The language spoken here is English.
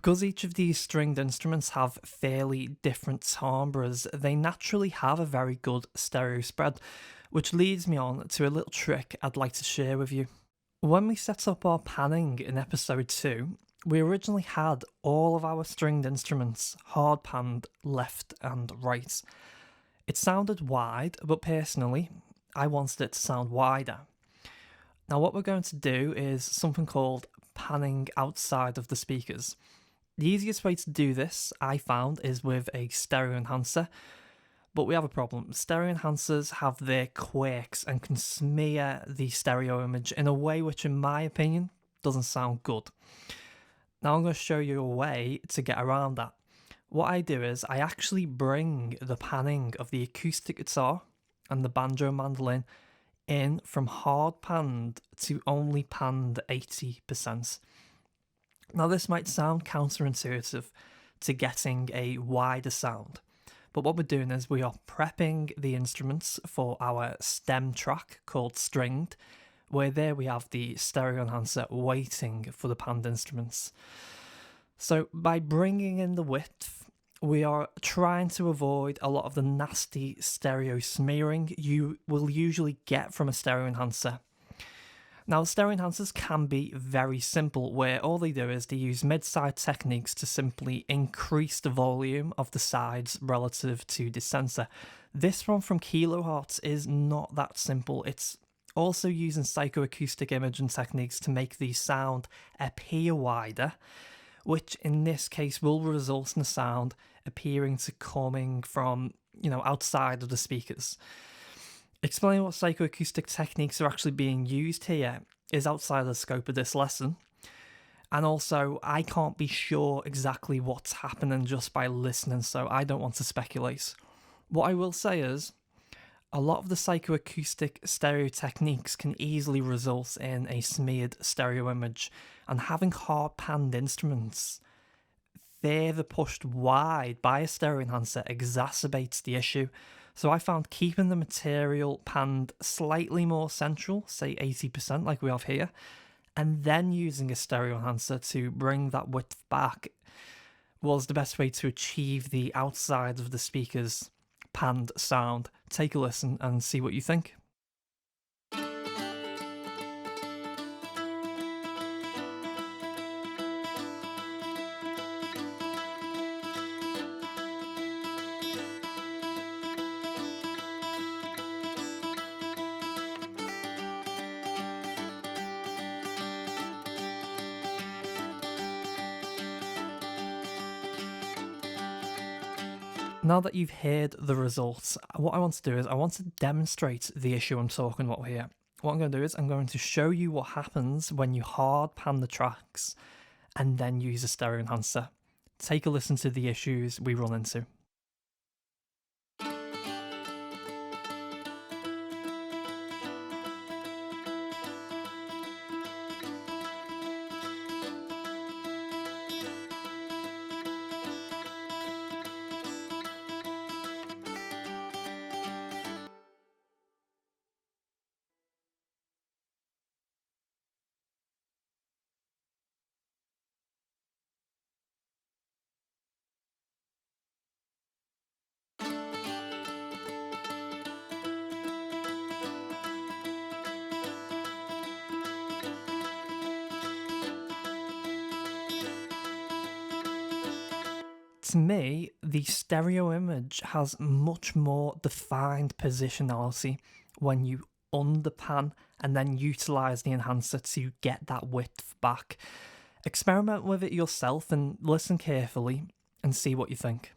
Because each of these stringed instruments have fairly different timbres, they naturally have a very good stereo spread, which leads me on to a little trick I'd like to share with you. When we set up our panning in episode 2, we originally had all of our stringed instruments hard panned left and right. It sounded wide, but personally, I wanted it to sound wider. Now what we're going to do is something called panning outside of the speakers. The easiest way to do this, I found, is with a stereo enhancer, but we have a problem. Stereo enhancers have their quirks and can smear the stereo image in a way which, in my opinion, doesn't sound good. Now I'm going to show you a way to get around that. What I do is I actually bring the panning of the acoustic guitar and the banjo mandolin in from hard panned to only panned 80%. Now this might sound counterintuitive to getting a wider sound, but what we're doing is we are prepping the instruments for our stem track called stringed, where there we have the stereo enhancer waiting for the panned instruments. So by bringing in the width, we are trying to avoid a lot of the nasty stereo smearing you will usually get from a stereo enhancer. Now, stereo enhancers can be very simple, where all they do is they use mid-side techniques to simply increase the volume of the sides relative to the sensor. This one from Kilohertz is not that simple. It's also using psychoacoustic imaging techniques to make the sound appear wider, which in this case will result in the sound appearing to coming from, outside of the speakers. Explaining what psychoacoustic techniques are actually being used here is outside the scope of this lesson, and also I can't be sure exactly what's happening just by listening, so I don't want to speculate. What I will say is, a lot of the psychoacoustic stereo techniques can easily result in a smeared stereo image, and having hard panned instruments further pushed wide by a stereo enhancer exacerbates the issue. So I found keeping the material panned slightly more central, say 80% like we have here, and then using a stereo enhancer to bring that width back was the best way to achieve the outside of the speakers panned sound. Take a listen and see what you think. Now that you've heard the results, what I want to do is I want to demonstrate the issue I'm talking about here. What I'm going to do is I'm going to show you what happens when you hard pan the tracks and then use a stereo enhancer. Take a listen to the issues we run into. To me, the stereo image has much more defined positionality when you underpan and then utilise the enhancer to get that width back. Experiment with it yourself and listen carefully and see what you think.